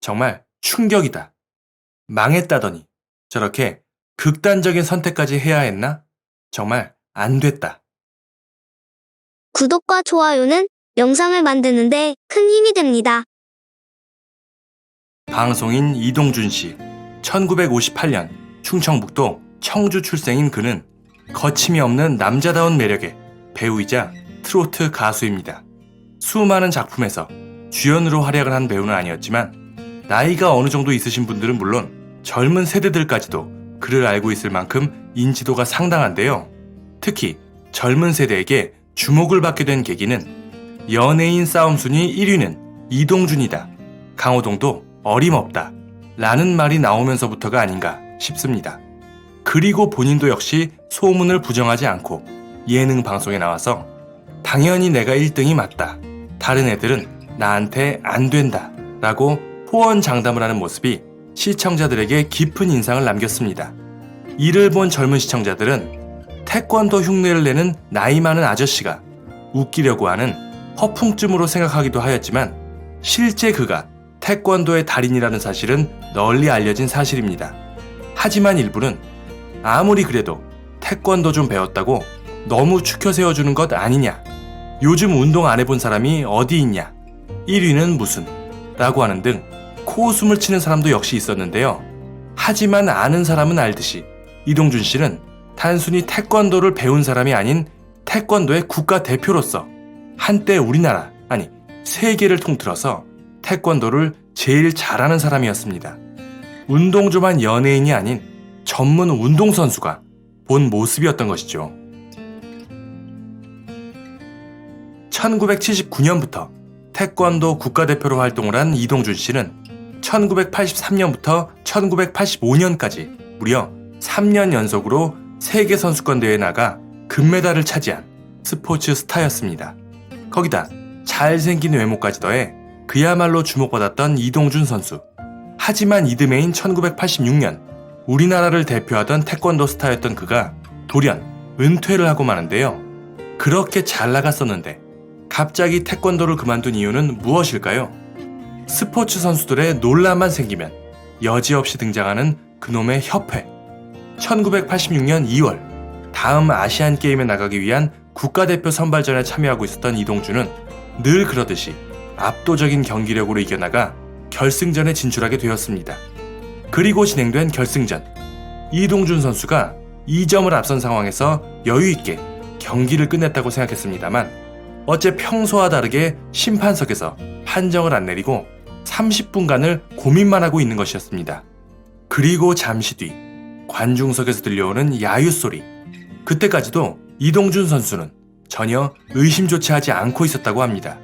정말 충격이다. 망했다더니 저렇게 극단적인 선택까지 해야 했나? 정말 안 됐다. 구독과 좋아요는 영상을 만드는데 큰 힘이 됩니다. 방송인 이동준 씨, 1958년 충청북도 청주 출생인 그는 거침이 없는 남자다운 매력의 배우이자 트로트 가수입니다. 수많은 작품에서 주연으로 활약을 한 배우는 아니었지만 나이가 어느 정도 있으신 분들은 물론 젊은 세대들까지도 그를 알고 있을 만큼 인지도가 상당한데요. 특히 젊은 세대에게 주목을 받게 된 계기는 연예인 싸움 순위 1위는 이동준이다, 강호동도 어림없다 라는 말이 나오면서부터가 아닌가 싶습니다. 그리고 본인도 역시 소문을 부정하지 않고 예능 방송에 나와서 당연히 내가 1등이 맞다, 다른 애들은 나한테 안 된다 라고 호언장담을 하는 모습이 시청자들에게 깊은 인상을 남겼습니다. 이를 본 젊은 시청자들은 태권도 흉내를 내는 나이 많은 아저씨가 웃기려고 하는 허풍쯤으로 생각하기도 하였지만 실제 그가 태권도의 달인이라는 사실은 널리 알려진 사실입니다. 하지만 일부는 아무리 그래도 태권도 좀 배웠다고 너무 추켜 세워주는 것 아니냐, 요즘 운동 안 해본 사람이 어디 있냐, 1위는 무슨 라고 하는 등 코웃음을 치는 사람도 역시 있었는데요. 하지만 아는 사람은 알듯이 이동준 씨는 단순히 태권도를 배운 사람이 아닌 태권도의 국가대표로서 한때 우리나라, 아니 세계를 통틀어서 태권도를 제일 잘하는 사람이었습니다. 운동 좀 한 연예인이 아닌 전문 운동선수가 본 모습이었던 것이죠. 1979년부터 태권도 국가대표로 활동을 한 이동준 씨는 1983년부터 1985년까지 무려 3년 연속으로 세계선수권대회에 나가 금메달을 차지한 스포츠 스타였습니다. 거기다 잘생긴 외모까지 더해 그야말로 주목받았던 이동준 선수. 하지만 이듬해인 1986년 우리나라를 대표하던 태권도 스타였던 그가 돌연 은퇴를 하고 마는데요. 그렇게 잘 나갔었는데 갑자기 태권도를 그만둔 이유는 무엇일까요? 스포츠 선수들의 논란만 생기면 여지없이 등장하는 그놈의 협회. 1986년 2월 다음 아시안게임에 나가기 위한 국가대표 선발전에 참여하고 있었던 이동준은 늘 그러듯이 압도적인 경기력으로 이겨나가 결승전에 진출하게 되었습니다. 그리고 진행된 결승전, 이동준 선수가 2점을 앞선 상황에서 여유있게 경기를 끝냈다고 생각했습니다만 어째 평소와 다르게 심판석에서 판정을 안 내리고 30분간을 고민만 하고 있는 것이었습니다. 그리고 잠시 뒤 관중석에서 들려오는 야유 소리. 그때까지도 이동준 선수는 전혀 의심조차 하지 않고 있었다고 합니다.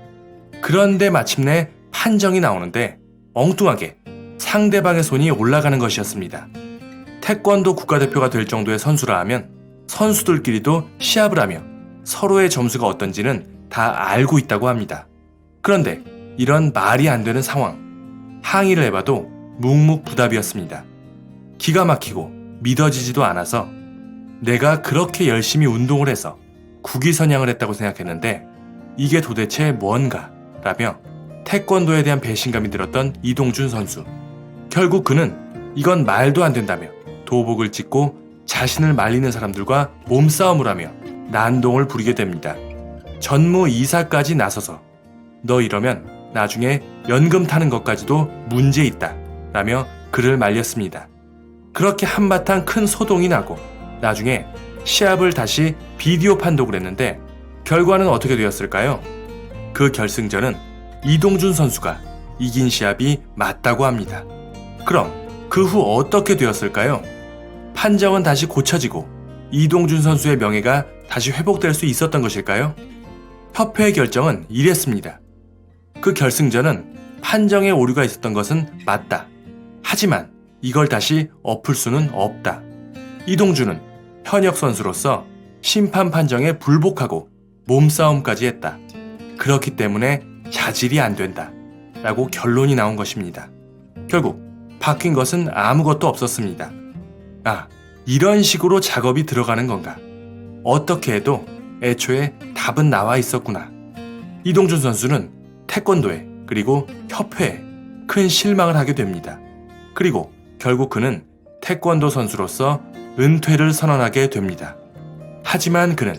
그런데 마침내 판정이 나오는데 엉뚱하게 상대방의 손이 올라가는 것이었습니다. 태권도 국가대표가 될 정도의 선수라 하면 선수들끼리도 시합을 하며 서로의 점수가 어떤지는 다 알고 있다고 합니다. 그런데 이런 말이 안 되는 상황, 항의를 해봐도 묵묵부답이었습니다. 기가 막히고 믿어지지도 않아서 내가 그렇게 열심히 운동을 해서 국위선양을 했다고 생각했는데 이게 도대체 뭔가 라며 태권도에 대한 배신감이 들었던 이동준 선수. 결국 그는 이건 말도 안 된다며 도복을 찢고 자신을 말리는 사람들과 몸싸움을 하며 난동을 부리게 됩니다. 전무이사까지 나서서 너 이러면 나중에 연금 타는 것까지도 문제 있다 라며 그를 말렸습니다. 그렇게 한바탕 큰 소동이 나고 나중에 시합을 다시 비디오 판독을 했는데 결과는 어떻게 되었을까요? 그 결승전은 이동준 선수가 이긴 시합이 맞다고 합니다. 그럼 그 후 어떻게 되었을까요? 판정은 다시 고쳐지고 이동준 선수의 명예가 다시 회복될 수 있었던 것일까요? 협회의 결정은 이랬습니다. 그 결승전은 판정에 오류가 있었던 것은 맞다. 하지만 이걸 다시 엎을 수는 없다. 이동준은 현역 선수로서 심판 판정에 불복하고 몸싸움까지 했다. 그렇기 때문에 자질이 안 된다 라고 결론이 나온 것입니다. 결국 바뀐 것은 아무것도 없었습니다. 아, 이런 식으로 작업이 들어가는 건가? 어떻게 해도 애초에 답은 나와 있었구나. 이동준 선수는 태권도에 그리고 협회에 큰 실망을 하게 됩니다. 그리고 결국 그는 태권도 선수로서 은퇴를 선언하게 됩니다. 하지만 그는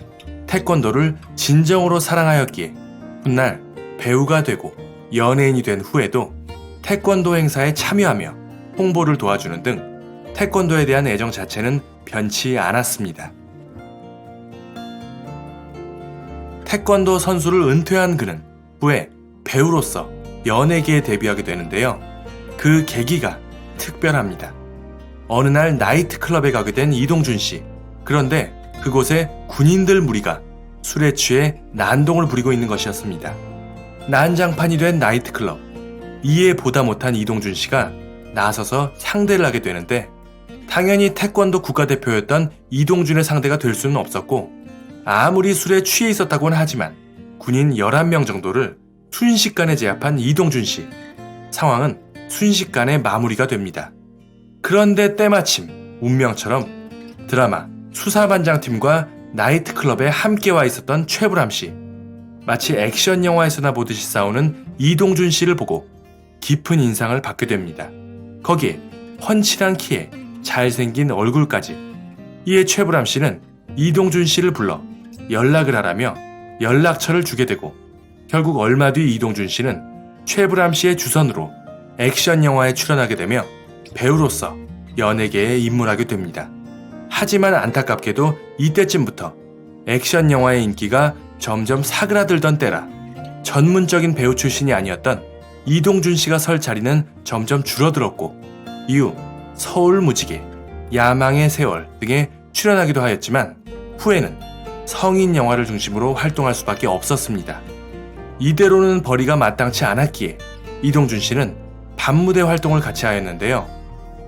태권도를 진정으로 사랑하였기에 훗날 배우가 되고 연예인이 된 후에도 태권도 행사에 참여하며 홍보를 도와주는 등 태권도에 대한 애정 자체는 변치 않았습니다. 태권도 선수를 은퇴한 그는 후에 배우로서 연예계에 데뷔하게 되는데요. 그 계기가 특별합니다. 어느 날 나이트클럽에 가게 된 이동준 씨. 그런데 그곳에 군인들 무리가 술에 취해 난동을 부리고 있는 것이었습니다. 난장판이 된 나이트클럽. 이에 보다 못한 이동준 씨가 나서서 상대를 하게 되는데 당연히 태권도 국가대표였던 이동준의 상대가 될 수는 없었고 아무리 술에 취해 있었다고는 하지만 군인 11명 정도를 순식간에 제압한 이동준 씨. 상황은 순식간에 마무리가 됩니다. 그런데 때마침 운명처럼 드라마 수사반장팀과 나이트클럽에 함께 와 있었던 최불암 씨. 마치 액션 영화에서나 보듯이 싸우는 이동준 씨를 보고 깊은 인상을 받게 됩니다. 거기에 훤칠한 키에 잘생긴 얼굴까지. 이에 최불암 씨는 이동준 씨를 불러 연락을 하라며 연락처를 주게 되고 결국 얼마 뒤 이동준 씨는 최불암 씨의 주선으로 액션 영화에 출연하게 되며 배우로서 연예계에 입문하게 됩니다. 하지만 안타깝게도 이때쯤부터 액션 영화의 인기가 점점 사그라들던 때라 전문적인 배우 출신이 아니었던 이동준 씨가 설 자리는 점점 줄어들었고 이후 서울무지개, 야망의 세월 등에 출연하기도 하였지만 후에는 성인 영화를 중심으로 활동할 수밖에 없었습니다. 이대로는 벌이가 마땅치 않았기에 이동준 씨는 밤무대 활동을 같이 하였는데요.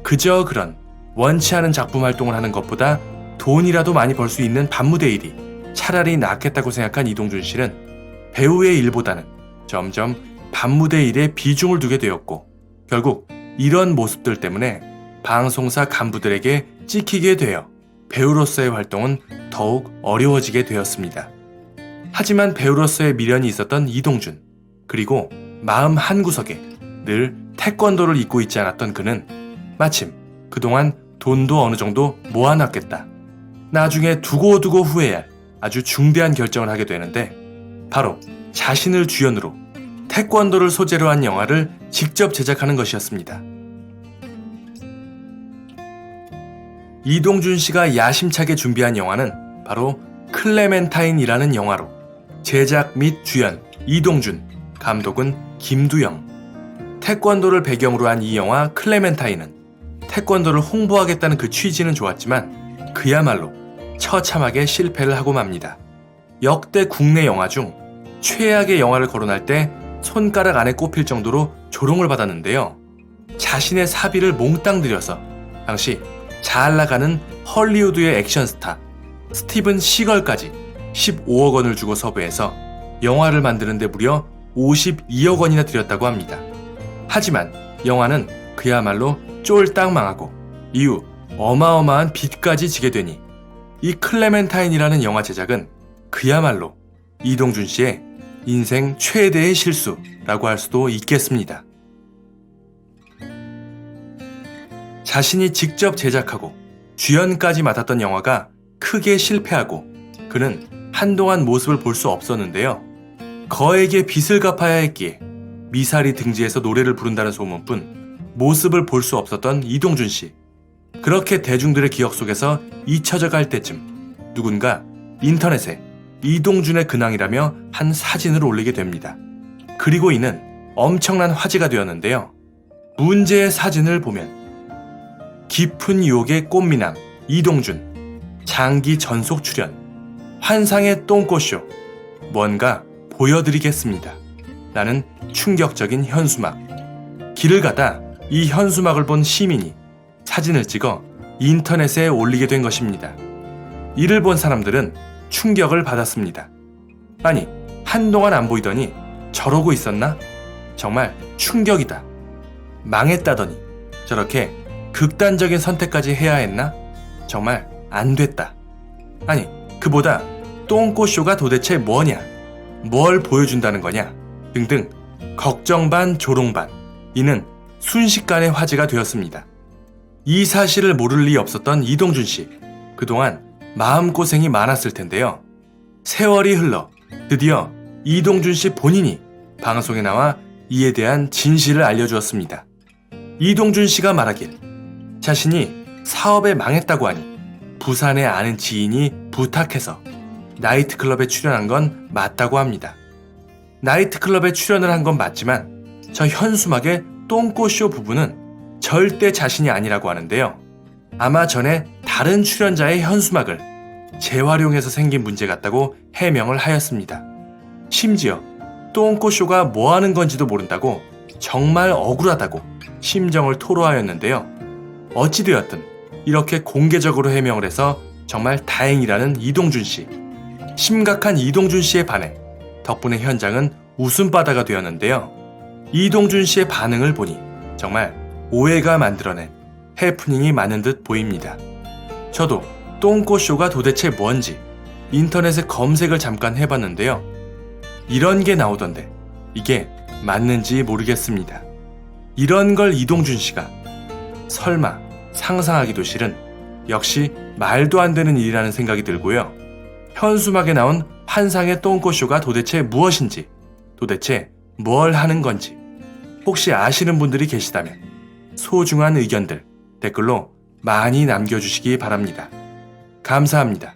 그저 그런 원치 않은 작품 활동을 하는 것보다 돈이라도 많이 벌 수 있는 밤무대 일이 차라리 낫겠다고 생각한 이동준 씨는 배우의 일보다는 점점 밤무대 일에 비중을 두게 되었고 결국 이런 모습들 때문에 방송사 간부들에게 찍히게 되어 배우로서의 활동은 더욱 어려워지게 되었습니다. 하지만 배우로서의 미련이 있었던 이동준, 그리고 마음 한구석에 늘 태권도를 잊고 있지 않았던 그는 마침 그동안 돈도 어느 정도 모아놨겠다. 나중에 두고두고 후회할 아주 중대한 결정을 하게 되는데 바로 자신을 주연으로 태권도를 소재로 한 영화를 직접 제작하는 것이었습니다. 이동준 씨가 야심차게 준비한 영화는 바로 클레멘타인이라는 영화로 제작 및 주연 이동준, 감독은 김두영. 태권도를 배경으로 한 이 영화 클레멘타인은 태권도를 홍보하겠다는 그 취지는 좋았지만 그야말로 처참하게 실패를 하고 맙니다. 역대 국내 영화 중 최악의 영화를 거론할 때 손가락 안에 꼽힐 정도로 조롱을 받았는데요. 자신의 사비를 몽땅 들여서 당시 잘 나가는 헐리우드의 액션 스타 스티븐 시걸까지 15억 원을 주고 섭외해서 영화를 만드는데 무려 52억 원이나 들였다고 합니다. 하지만 영화는 그야말로 쫄딱 망하고 이후 어마어마한 빚까지 지게 되니 이 클레멘타인이라는 영화 제작은 그야말로 이동준 씨의 인생 최대의 실수라고 할 수도 있겠습니다. 자신이 직접 제작하고 주연까지 맡았던 영화가 크게 실패하고 그는 한동안 모습을 볼 수 없었는데요. 거액의 빚을 갚아야 했기에 미사리 등지에서 노래를 부른다는 소문뿐 모습을 볼 수 없었던 이동준 씨. 그렇게 대중들의 기억 속에서 잊혀져 갈 때쯤 누군가 인터넷에 이동준의 근황이라며 한 사진을 올리게 됩니다. 그리고 이는 엄청난 화제가 되었는데요. 문제의 사진을 보면 깊은 유혹의 꽃미남 이동준, 장기 전속 출연, 환상의 똥꼬쇼, 뭔가 보여드리겠습니다. 라는 충격적인 현수막. 길을 가다 이 현수막을 본 시민이 사진을 찍어 인터넷에 올리게 된 것입니다. 이를 본 사람들은 충격을 받았습니다. 아니, 한동안 안 보이더니 저러고 있었나? 정말 충격이다. 망했다더니 저렇게 극단적인 선택까지 해야 했나? 정말 안 됐다. 아니, 그보다 똥꼬쇼가 도대체 뭐냐? 뭘 보여준다는 거냐? 등등 걱정 반 조롱 반. 이는 순식간에 화제가 되었습니다. 이 사실을 모를 리 없었던 이동준 씨. 그동안 마음고생이 많았을 텐데요. 세월이 흘러 드디어 이동준 씨 본인이 방송에 나와 이에 대한 진실을 알려주었습니다. 이동준 씨가 말하길 자신이 사업에 망했다고 하니 부산에 아는 지인이 부탁해서 나이트클럽에 출연한 건 맞다고 합니다. 나이트클럽에 출연을 한 건 맞지만 저 현수막의 똥꼬쇼 부분은 절대 자신이 아니라고 하는데요. 아마 전에 다른 출연자의 현수막을 재활용해서 생긴 문제 같다고 해명을 하였습니다. 심지어 똥꼬쇼가 뭐 하는 건지도 모른다고 정말 억울하다고 심정을 토로하였는데요. 어찌되었든 이렇게 공개적으로 해명을 해서 정말 다행이라는 이동준 씨. 심각한 이동준 씨의 반응 덕분에 현장은 웃음바다가 되었는데요. 이동준 씨의 반응을 보니 정말 오해가 만들어낸 해프닝이 많은 듯 보입니다. 저도 똥꼬쇼가 도대체 뭔지 인터넷에 검색을 잠깐 해봤는데요. 이런 게 나오던데 이게 맞는지 모르겠습니다. 이런 걸 이동준 씨가 설마 상상하기도 싫은 역시 말도 안 되는 일이라는 생각이 들고요. 현수막에 나온 환상의 똥꼬쇼가 도대체 무엇인지, 도대체 뭘 하는 건지 혹시 아시는 분들이 계시다면 소중한 의견들 댓글로 많이 남겨주시기 바랍니다. 감사합니다.